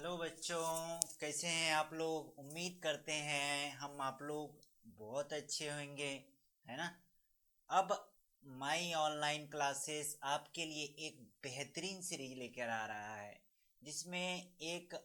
Hello बच्चों, कैसे हैं आप लोग। उम्मीद करते हैं हम आप लोग बहुत अच्छे होंगे, है ना। अब माई ऑनलाइन क्लासेस आपके लिए एक बेहतरीन सीरीज लेकर आ रहा है, जिसमें एक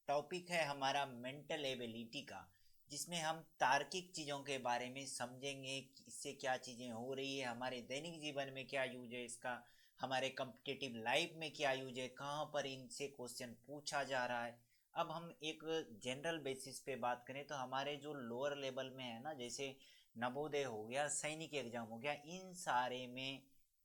टॉपिक है हमारा मेंटल एबिलिटी का, जिसमें हम तार्किक चीज़ों के बारे में समझेंगे कि इससे क्या चीज़ें हो रही है, हमारे दैनिक जीवन में क्या यूज है इसका, हमारे कॉम्पिटिटिव लाइफ में क्या यूज है, कहाँ पर इनसे क्वेश्चन पूछा जा रहा है। अब हम एक जनरल बेसिस पे बात करें तो हमारे जो लोअर लेवल में है ना, जैसे नवोदय हो गया, सैनिक एग्जाम हो गया, इन सारे में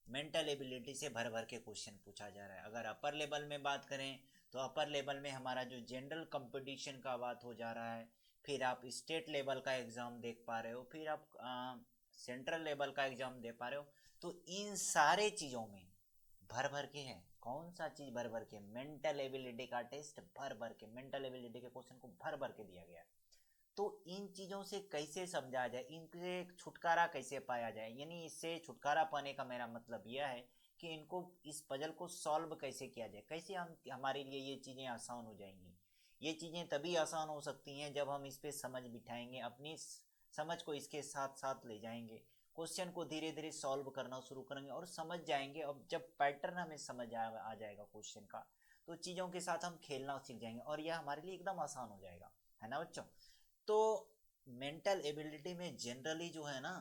मेंटल एबिलिटी से भर भर के क्वेश्चन पूछा जा रहा है। अगर अपर लेवल में बात करें तो अपर लेवल में हमारा जो जनरल कंपटीशन का बात हो जा रहा है, फिर आप स्टेट लेवल का एग्ज़ाम देख पा रहे हो, फिर आप सेंट्रल लेवल का एग्ज़ाम दे पा रहे हो। तो इन सारे चीज़ों में भर भर के है, कौन सा चीज़ भर भर के, मेंटल एबिलिटी का टेस्ट भर भर के, मेंटल एबिलिटी के क्वेश्चन को भर भर के दिया गया है। तो इन चीज़ों से कैसे समझा जाए, इनसे छुटकारा कैसे पाया जाए, यानी इससे छुटकारा पाने का मेरा मतलब यह है कि इनको, इस पजल को सॉल्व कैसे किया जाए, कैसे हम हमारे लिए ये चीज़ें आसान हो जाएंगी। ये चीज़ें तभी आसान हो सकती हैं जब हम इस पे समझ बिठाएंगे, अपनी समझ को इसके साथ साथ ले जाएंगे, क्वेश्चन को धीरे धीरे सॉल्व करना शुरू करेंगे और समझ जाएंगे। अब जब पैटर्न हमें समझ आ जाएगा क्वेश्चन का, तो चीज़ों के साथ हम खेलना सीख जाएंगे और यह हमारे लिए एकदम आसान हो जाएगा, है ना बच्चों। तो मेंटल एबिलिटी में जनरली जो है ना,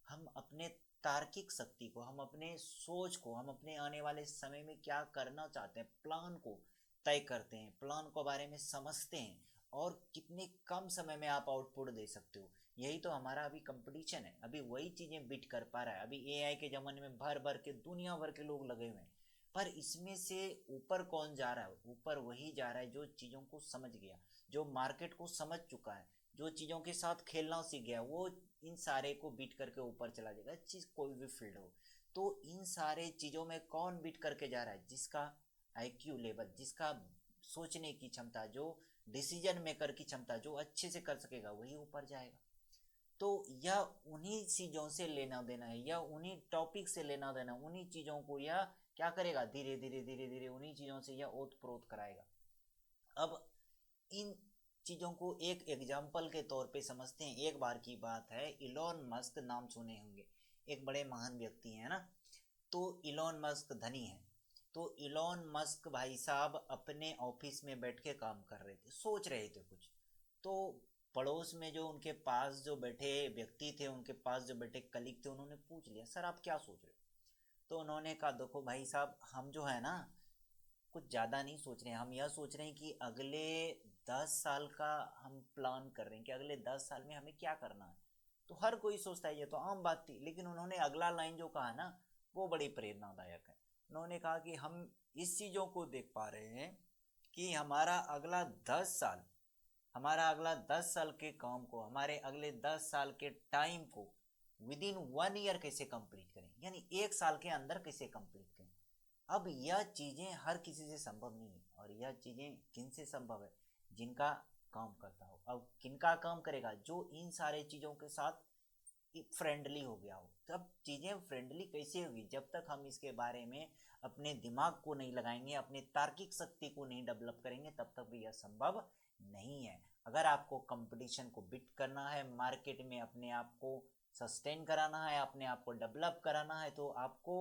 हम अपने तार्किक शक्ति को, हम अपने सोच को, हम अपने आने वाले समय में क्या करना चाहते हैं, प्लान को तय करते हैं, प्लान को बारे में समझते हैं और कितने कम समय में आप आउटपुट दे सकते हो। यही तो हमारा अभी कंपटीशन है, अभी वही चीज़ें बीट कर पा रहा है। अभी एआई के ज़माने में भर भर के दुनिया भर के लोग लगे हुए हैं, पर इसमें से ऊपर कौन जा रहा है? ऊपर वही जा रहा है जो चीज़ों को समझ गया, जो मार्केट को समझ चुका है, जो चीज़ों के साथ खेलना सीख गया, वो इन सारे को बीट करके ऊपर चला जाएगा, चीज़ कोई भी फील्ड हो। तो इन सारे चीज़ों में कौन बीट करके जा रहा है? जिसका आईक्यू लेवल, जिसका सोचने की क्षमता, जो डिसीजन मेकर की क्षमता, जो अच्छे से कर सकेगा, वही ऊपर जाएगा। तो यह उन्हीं चीज़ों से लेना देना है, या उन्हीं टॉपिक से लेना देना, उन्हीं चीज़ों को यह क्या करेगा, धीरे धीरे धीरे धीरे उन्हीं चीज़ों से यह ओत प्रोत कराएगा। अब इन चीज़ों को एक एग्जाम्पल के तौर पे समझते हैं। एक बार की बात है, इलॉन मस्क नाम सुने होंगे, एक बड़े महान व्यक्ति हैं ना। तो इलॉन मस्क धनी है। तो इलॉन मस्क भाई साहब अपने ऑफिस में बैठ के काम कर रहे थे, सोच रहे थे कुछ। तो पड़ोस में जो उनके पास जो बैठे व्यक्ति थे, उनके पास जो बैठे कलीग थे, उन्होंने पूछ लिया, सर आप क्या सोच रहे हो? तो उन्होंने कहा, देखो भाई साहब, हम जो है ना, कुछ ज़्यादा नहीं सोच रहे हैं, हम यह सोच रहे हैं कि अगले 10 साल का हम प्लान कर रहे हैं कि अगले 10 साल में हमें क्या करना है। तो हर कोई सोचता है, ये तो आम बात थी, लेकिन उन्होंने अगला लाइन जो कहा ना, वो बड़ी प्रेरणादायक है। उन्होंने कहा कि हम इस चीज़ों को देख पा रहे हैं कि हमारा अगला 10 साल के काम को, हमारे अगले 10 साल के टाइम को विद इन 1 ईयर कैसे कंप्लीट करें, यानी 1 साल के अंदर कैसे कंप्लीट करें। अब यह चीज़ें हर किसी से संभव नहीं है, और यह चीज़ें किन से संभव है? जिनका काम करता हो। अब किनका काम करेगा? जो इन सारे चीज़ों के साथ फ्रेंडली हो गया हो। तब चीज़ें फ्रेंडली कैसे होगी? जब तक हम इसके बारे में अपने दिमाग को नहीं लगाएंगे, अपने तार्किक शक्ति को नहीं डेवलप करेंगे, तब तक भी यह संभव नहीं है। अगर आपको कंपटीशन को बिट करना है, मार्केट में अपने आप को सस्टेन कराना है, अपने आप को डेवलप कराना है, तो आपको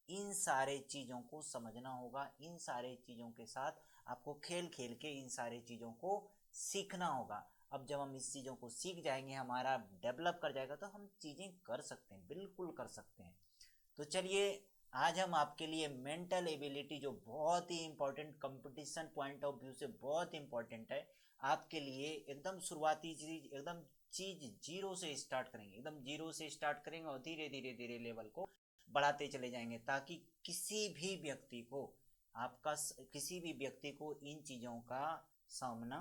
इन सारे चीज़ों को समझना होगा। इन सारे चीज़ों के साथ आपको खेल खेल के इन सारे चीज़ों को सीखना होगा। अब जब हम इस चीज़ों को सीख जाएंगे, हमारा डेवलप कर जाएगा, तो हम चीज़ें कर सकते हैं, बिल्कुल कर सकते हैं। तो चलिए, आज हम आपके लिए मेंटल एबिलिटी, जो बहुत ही important, competition point of view से बहुत इंपॉर्टेंट है, आपके लिए एकदम शुरुआती चीज, एकदम चीज जीरो से स्टार्ट करेंगे, एकदम जीरो से स्टार्ट करेंगे और धीरे धीरे धीरे लेवल को बढ़ाते चले जाएंगे, ताकि किसी भी व्यक्ति को, आपका किसी भी व्यक्ति को इन चीज़ों का सामना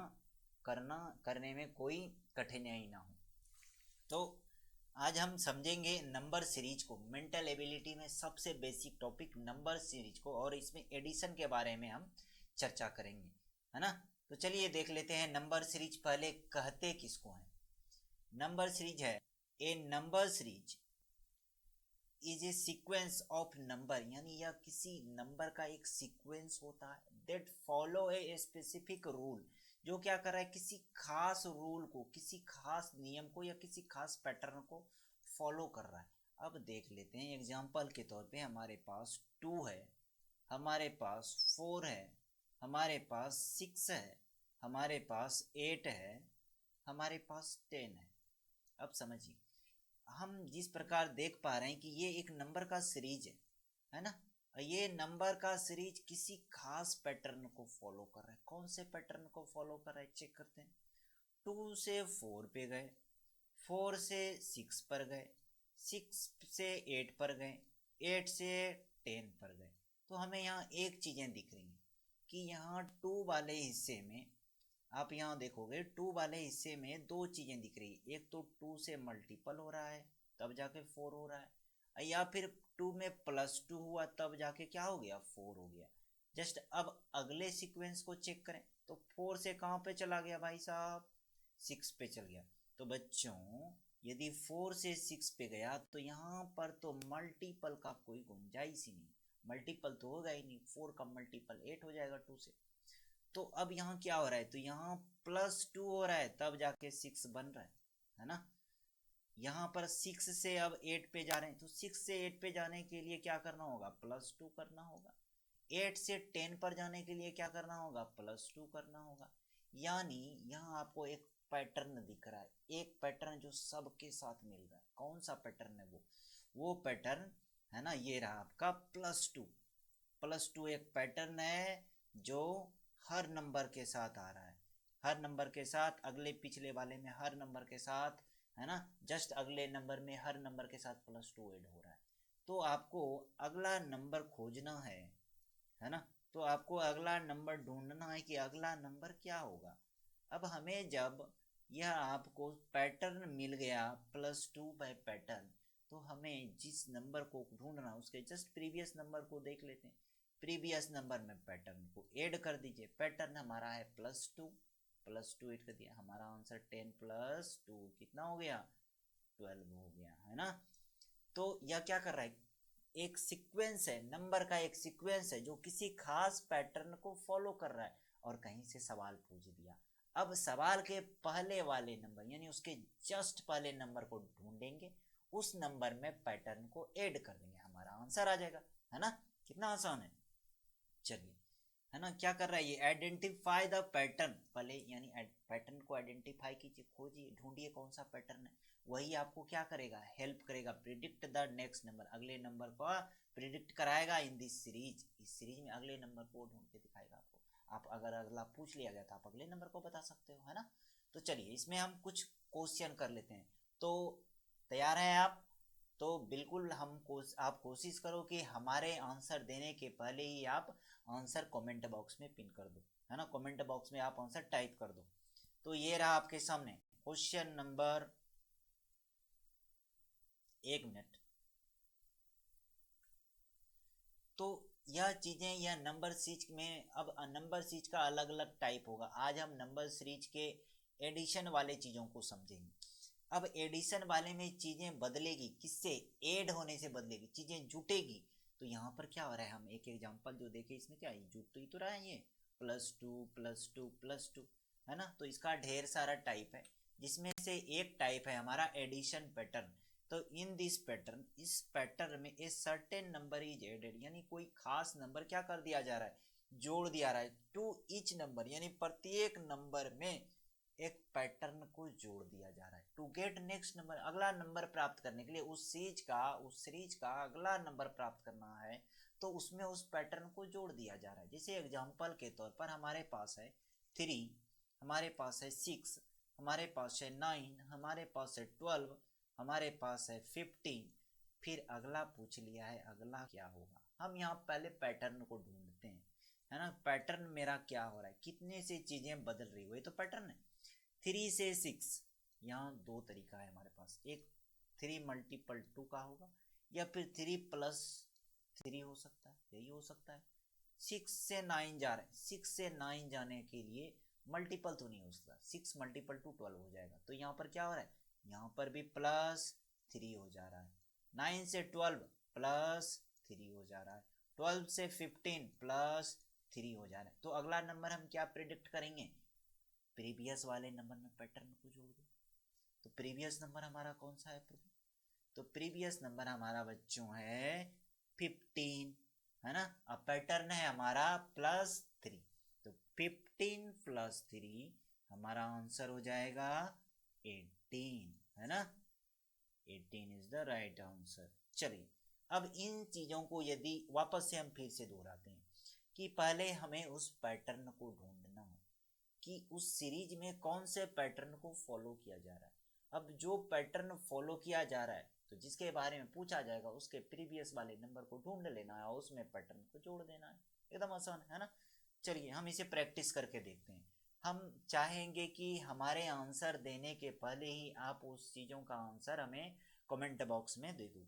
करने में कोई कठिनाई ना हो। तो आज हम समझेंगे नंबर सीरीज को, मेंटल एबिलिटी में सबसे बेसिक टॉपिक नंबर सीरीज को, और इसमें एडिशन के बारे में हम चर्चा करेंगे, है ना। तो चलिए देख लेते हैं नंबर सीरीज पहले कहते किसको हैं। नंबर सीरीज है, a number series is a sequence of number, यानी यह किसी नंबर का एक सीक्वेंस होता है that follow a specific rule, जो क्या कर रहा है, किसी खास रूल को, किसी खास नियम को या किसी खास पैटर्न को फॉलो कर रहा है। अब देख लेते हैं एग्जाम्पल के तौर पे, हमारे पास 2 है, हमारे पास 4 है, हमारे पास 6 है, हमारे पास 8 है, हमारे पास 10 है। अब समझिए, हम जिस प्रकार देख पा रहे हैं कि ये एक नंबर का सीरीज है ना, ये नंबर का सीरीज किसी खास पैटर्न को फॉलो कर रहा है। कौन से पैटर्न को फॉलो कर रहा है, चेक करते हैं। 2 से 4 पे गए, 4 से 6 पर गए, 6 से 8 पर गए, 8 से 10 पर गए। तो हमें यहाँ एक चीज़ें दिख रही हैं कि यहाँ 2 वाले हिस्से में, आप यहाँ देखोगे 2 वाले हिस्से में 2 चीज़ें दिख रही है। एक तो 2 से मल्टीपल हो रहा है तब जाके 4 हो रहा है, या फिर 2 में +2 हुआ तब जाके क्या हो गया, 4 हो गया। जस्ट अब अगले सीक्वेंस को चेक करें तो 4 से कहाँ पे चला गया भाई साहब, 6 पे चल गया। तो बच्चों यदि 4 से 6 पे गया तो यहाँ पर तो मल्टीपल का कोई गुंजाइश ही नहीं, मल्टीपल तो होगा ही नहीं। 4 का मल्टीपल 8 हो जाएगा 2 से। तो अब यहाँ क्या हो रहा है, तो यहाँ +2 हो रहा है तब जाके 6 बन रहा है ना। यहाँ पर 6 से अब 8 पे जा रहे हैं, तो 6 से 8 पे जाने के लिए क्या करना होगा, +2 करना होगा। 8 से 10 पर जाने के लिए क्या करना होगा, +2 करना होगा। यानी यहाँ आपको एक पैटर्न दिख रहा है, एक पैटर्न जो सबके साथ मिल रहा है। कौन सा पैटर्न है वो पैटर्न है ना, ये रहा आपका +2। +2 एक पैटर्न है जो हर नंबर के साथ आ रहा है, हर नंबर के साथ, अगले पिछले वाले में हर नंबर के साथ, है ना, जस्ट अगले नंबर में हर नंबर के साथ +2 ऐड हो रहा है। तो आपको अगला नंबर खोजना है ना, तो आपको अगला नंबर ढूंढना है कि अगला नंबर क्या होगा। अब हमें जब यह आपको पैटर्न मिल गया +2 बाय पैटर्न, तो हमें जिस नंबर को ढूंढना उसके जस्ट प्रीवियस नंबर को देख लेते हैं। प्रीवियस नंबर में पैटर्न को ऐड कर दीजिए। पैटर्न हमारा है +2 ऐड कर दिया, हमारा आंसर 10 + 2 कितना हो गया, 12 हो गया, है ना। तो यह क्या कर रहा है, एक सीक्वेंस है, नंबर का एक सीक्वेंस है जो किसी खास पैटर्न को फॉलो कर रहा है। और कहीं से सवाल पूछ दिया, अब सवाल के पहले वाले नंबर यानी उसके जस्ट पहले नंबर को ढूंढेंगे, उस नंबर में पैटर्न को ऐड कर देंगे, हमारा आंसर आ जाएगा, है ना। कितना आसान है। चलिए, है ना, क्या कर रहा है ये, आइडेंटिफाई द पैटर्न, पहले यानी पैटर्न को आइडेंटिफाई कीजिए, खोजिए, ढूंढिए कौन सा पैटर्न है। वही आपको क्या करेगा, हेल्प करेगा, प्रिडिक्ट द नेक्स्ट नंबर, अगले नंबर को प्रिडिक्ट कराएगा इन दिस सीरीज। इस सीरीज में अगले नंबर को ढूंढ के दिखाएगा आपको। आप अगर अगला पूछ लिया गया तो आप अगले नंबर को बता सकते हो, है ना। तो चलिए इसमें हम कुछ क्वेश्चन कर लेते हैं। तो तैयार हैं आप, तो बिल्कुल आप कोशिश करो कि हमारे आंसर देने के पहले ही आप आंसर कमेंट बॉक्स में पिन कर दो, है ना, कमेंट बॉक्स में आप आंसर टाइप कर दो। तो ये रहा आपके सामने क्वेश्चन नंबर, 1 मिनट। तो यह चीजें, यह नंबर सीरीज में, अब नंबर सीरीज का अलग अलग टाइप होगा। आज हम नंबर सीरीज के एडिशन वाले चीजों को समझेंगे। अब एडिशन वाले में चीजें बदलेगी, किससे, ऐड होने से बदलेगी, चीजें जुटेगी। तो यहाँ पर क्या हो रहा है, हम एक एग्जांपल जो देखे, इसमें क्या है, जुट तो रहा है ये +2 +2 +2, है ना। तो इसका ढेर सारा टाइप है, जिसमें से एक टाइप है हमारा एडिशन पैटर्न। तो इन दिस पैटर्न, इस पैटर्न में a certain number is added, यानी कोई खास नंबर क्या कर दिया जा रहा है, जोड़ दिया रहा है, टू ईच नंबर, यानी प्रत्येक नंबर में एक पैटर्न को जोड़ दिया जा रहा है। टू गेट नेक्स्ट नंबर, अगला नंबर प्राप्त करने के लिए, उस सीरीज का अगला नंबर प्राप्त करना है, तो उसमें उस पैटर्न को जोड़ दिया जा रहा है। जैसे एग्जांपल के तौर पर हमारे पास है 3, हमारे पास है 6, हमारे पास है 9, हमारे पास है 12, हमारे पास है 15। फिर अगला पूछ लिया है, अगला क्या होगा। हम यहाँ पहले पैटर्न को ढूंढते हैं, है ना। पैटर्न मेरा क्या हो रहा है, कितने से चीजें बदल रही, वही तो पैटर्न है। 3 से 6, यहाँ 2 तरीका है हमारे पास, एक 3 × 2 का होगा, या फिर 3 + 3 हो सकता है, यही हो सकता है। 6 से 9 जा रहे हैं, 6 से 9 जाने के लिए मल्टीपल तो नहीं हो सकता, 6 × 2 12 हो जाएगा। तो यहाँ पर क्या हो रहा है, यहाँ पर भी +3 हो जा रहा है। 9 से 12 +3 हो जा रहा है, 12 से 15 +3 हो जा रहा है। तो अगला नंबर हम क्या प्रिडिक्ट करेंगे, प्रीवियस वाले नंबर में पैटर्न को जोड़ दो। तो प्रीवियस नंबर हमारा कौन सा है प्रभु, तो प्रीवियस नंबर हमारा बच्चों है 15, है ना। अब पैटर्न है हमारा +3, तो 15 + 3 हमारा आंसर हो जाएगा 18, है ना। 18 इज द राइट आंसर। चलिए अब इन चीजों को यदि वापस से हम फिर से दोहराते हैं कि पहले हमें उस पैटर्न को ढूंढना है कि उस सीरीज में कौन से पैटर्न को फॉलो किया जा रहा है। अब जो पैटर्न फॉलो किया जा रहा है तो जिसके बारे में पूछा जाएगा उसके प्रीवियस वाले नंबर को ढूंढ लेना है और उसमें पैटर्न को जोड़ देना है, एकदम आसान है ना। चलिए हम इसे प्रैक्टिस करके देखते हैं। हम चाहेंगे कि हमारे आंसर देने के पहले ही आप उस चीज़ों का आंसर हमें कमेंट बॉक्स में दे दो।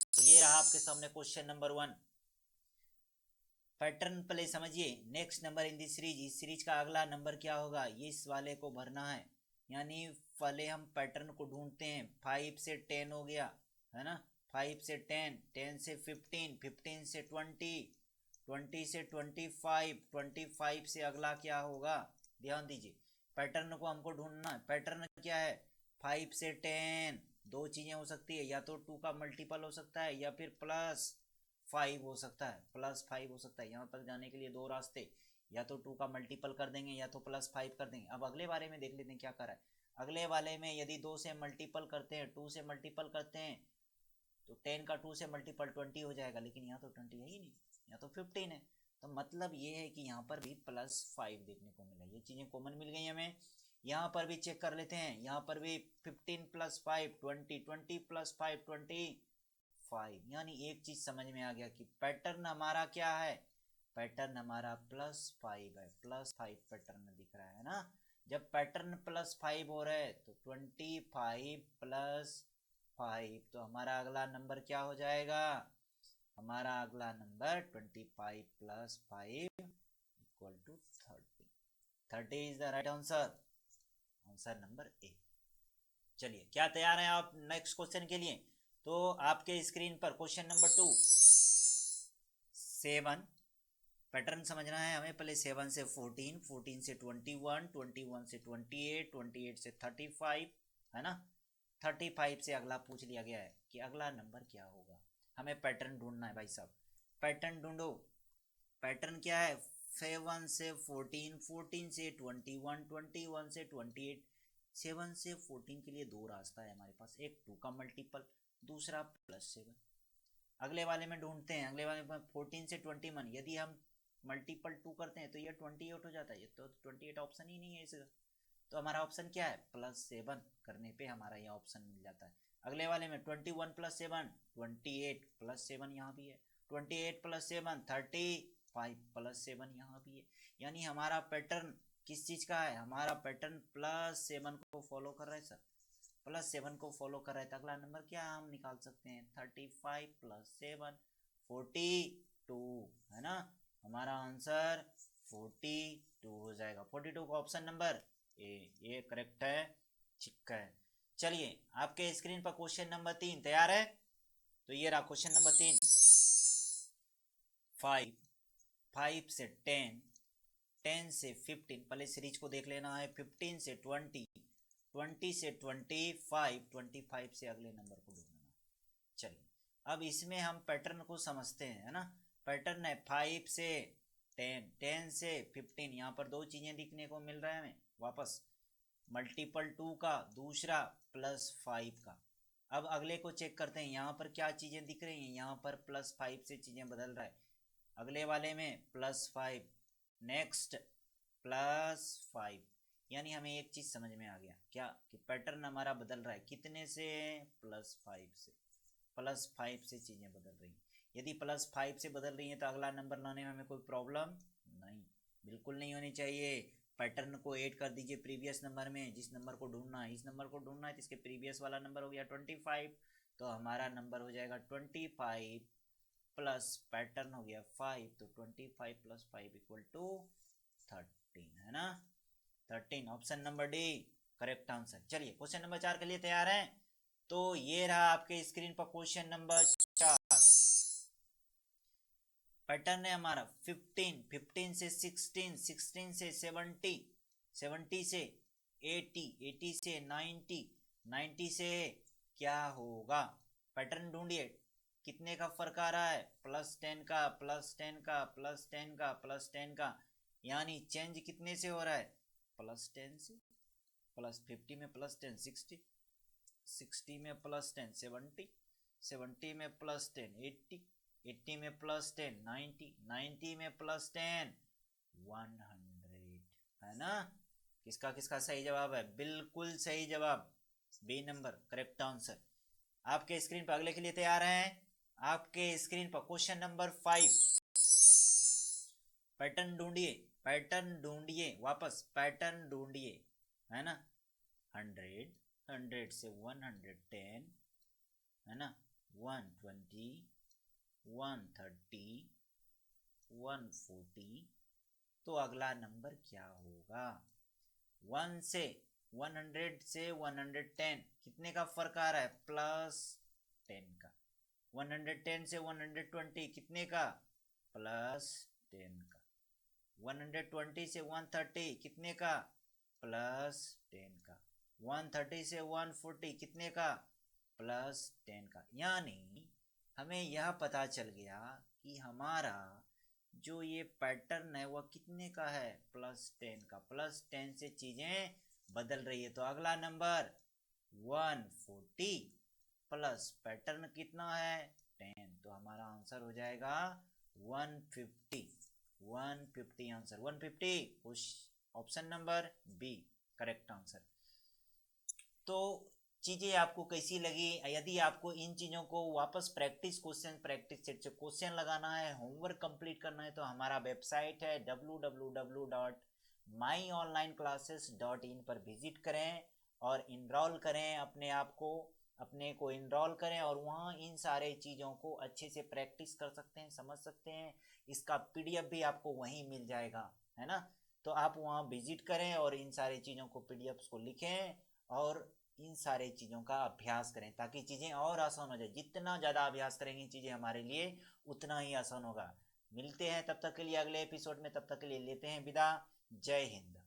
तो ये रहा आपके सामने क्वेश्चन नंबर 1। पैटर्न पहले समझिए। Next number in the series, इस सीरीज का अगला नंबर क्या होगा, ये इस वाले को भरना है। यानी पहले हम पैटर्न को ढूंढते हैं। 5 से 10 हो गया, है ना। 5 से 10, 10 से 15, 15 से 20, 20 से 25, 25 से अगला क्या होगा, ध्यान दीजिए। पैटर्न को हमको ढूंढना है। पैटर्न क्या है, 5 से 10, दो चीजें हो सकती है, या तो 2 का मल्टीपल हो सकता है या फिर +5 हो सकता है, +5 हो सकता है। यहाँ तक जाने के लिए दो रास्ते, या तो 2 का मल्टीपल कर देंगे या तो +5 कर देंगे। अब अगले वाले में देख लेते हैं क्या कर रहा है। अगले वाले में यदि 2 से मल्टीपल करते हैं, 2 से मल्टीपल करते हैं तो 10 का 2 से मल्टीपल 20 हो जाएगा, लेकिन यहाँ तो 20 है ही नहीं, यहाँ तो 15 है। तो मतलब ये है कि यहाँ पर भी +5 देखने को मिला। ये चीज़ें कॉमन मिल गई हमें। यहाँ पर भी चेक कर लेते हैं, यहाँ पर भी 15 + 5 20, 20 + 5 25। यानी एक चीज समझ में आ गया कि पैटर्न हमारा क्या है, पैटर्न हमारा +5 है, +5 पैटर्न दिख रहा है ना। जब पैटर्न +5 हो रहा है तो 25 + 5, तो हमारा अगला नंबर क्या हो जाएगा, हमारा अगला number 25 + 5 = 30। 30 is the right answer, answer number A. चलिए क्या तैयार हैं आप नेक्स्ट क्वेश्चन के लिए। तो आपके स्क्रीन पर क्वेश्चन नंबर 2, 7 पैटर्न समझना है हमें। पहले 7 से 14, 14 से 21, 21 से 28, 28 से 35, है ना। 35 से अगला पूछ लिया गया है कि अगला नंबर क्या होगा। हमें पैटर्न ढूंढना है भाई साहब, पैटर्न ढूंढो। पैटर्न क्या है, 7 से 14, 14 से 21, 21 से 28। 7 से 14 के लिए दो रास्ता है हमारे पास, एक 2 का मल्टीपल, दूसरा +7। अगले वाले में ढूंढते हैं। अगले वाले में 14 से 21, यदि हम मल्टीपल 2 करते हैं तो ये 28 हो जाता है। ये तो 28 ऑप्शन ही नहीं है इसका, तो हमारा ऑप्शन क्या है, +7 करने पे हमारा ये ऑप्शन मिल जाता है। अगले वाले में 21 + 7, 28 + 7 यहाँ भी है, 28 + 7 35 + 7 यहाँ भी है। यानी हमारा पैटर्न किस चीज़ का है, हमारा पैटर्न +7 को फॉलो कर रहा है सर, +7 को फॉलो कर रहा है। तो अगला नंबर क्या हम निकाल सकते हैं, 35 + 7 42, है ना। हमारा आंसर 42 हो जाएगा। 42 का ऑप्शन नंबर ए, ये करेक्ट है, ठीक है। चलिए आपके स्क्रीन पर क्वेश्चन नंबर 3 तैयार है। तो ये रहा क्वेश्चन नंबर 3। 5 से 10, 10 से 15, पहले सीरीज को देख लेना है। 15 से 20, 20 से 25, 25 से अगले नंबर को ढूंढना। चलिए अब इसमें हम पैटर्न को समझते हैं, है ना। पैटर्न है 5 से 10, 10 से 15। यहाँ पर दो चीज़ें दिखने को मिल रहा है हमें, वापस मल्टीपल 2 का, दूसरा +5 का। अब अगले को चेक करते हैं, यहाँ पर क्या चीज़ें दिख रही हैं, यहाँ पर +5 से चीज़ें बदल रहा है। अगले वाले में +5, नेक्स्ट +5। यानी हमें एक चीज़ समझ में आ गया क्या, कि पैटर्न हमारा बदल रहा है कितने से, +5 से। +5 से चीज़ें बदल रही हैं। यदि +5 से बदल रही हैं तो अगला नंबर लाने में हमें कोई प्रॉब्लम नहीं, बिल्कुल नहीं होनी चाहिए। पैटर्न को ऐड कर दीजिए प्रीवियस नंबर में, जिस नंबर को ढूंढना है, इस नंबर को ढूंढना है तो इसके प्रीवियस वाला नंबर हो गया 25, तो हमारा नंबर हो जाएगा 25 प्लस पैटर्न हो गया 5, तो 25 + 5 = 13, है ना। 13 option number D correct answer. चलिए क्वेश्चन नंबर 4 के लिए तैयार हैं। तो ये रहा आपके स्क्रीन पर क्वेश्चन नंबर 4। पैटर्न है हमारा 15, 15 से 16, 16 से 70, 70 से 80, 80 से 90, 90 से क्या होगा? पैटर्न ढूंढिए, कितने का फर्क आ रहा है? +10 का, +10 का, +10 का, +10 का, यानी चेंज कितने से हो रहा है? +10 से। +50 में +10 60, 60 में +10 70, 70 में +10 80, 80 में +10 90, 90 में +10 100, है ना? किसका किसका सही जवाब है? बिल्कुल सही जवाब, बी नंबर करेक्ट आंसर। आपके स्क्रीन पर अगले के लिए तैयार हैं? आपके स्क्रीन पर क्वेश्चन नंबर 5। पैटर्न ढूंढिए, पैटर्न ढूंढिए, वापस पैटर्न ढूंढिए, है ना? 100, 100 से 110, है ना? 120, 130, 140, तो अगला नंबर क्या होगा? 1 से 100 से 110 कितने का फर्क आ रहा है? +10 का। 110 से 120 कितने का? +10 का। 120 से 130 कितने का? +10 का। 130 से 140 कितने का? +10 का। यानी हमें यह पता चल गया कि हमारा जो ये पैटर्न है वह कितने का है? +10 का। +10 से चीजें बदल रही है। तो अगला नंबर 140 प्लस पैटर्न कितना है? 10, तो हमारा आंसर हो जाएगा 150। 150 answer, 150 option number B correct answer. तो चीज़ें आपको कैसी लगी? यदि आपको इन चीज़ों को वापस प्रैक्टिस सेट से क्वेश्चन लगाना है, होमवर्क कंप्लीट करना है, तो हमारा वेबसाइट है www.myonlineclasses.in पर विजिट करें और इनरोल करें अपने को इनरोल करें और वहाँ इन सारे चीज़ों को अच्छे से प्रैक्टिस कर सकते हैं, समझ सकते हैं। इसका PDF भी आपको वहीं मिल जाएगा, है ना? तो आप वहाँ विजिट करें और इन सारी चीज़ों को PDFs को लिखें और इन सारे चीज़ों का अभ्यास करें ताकि चीज़ें और आसान हो जाए। जितना ज़्यादा अभ्यास करेंगे चीज़ें हमारे लिए उतना ही आसान होगा। मिलते हैं तब तक के लिए अगले एपिसोड में, तब तक के लिए लेते हैं विदा। जय हिंद।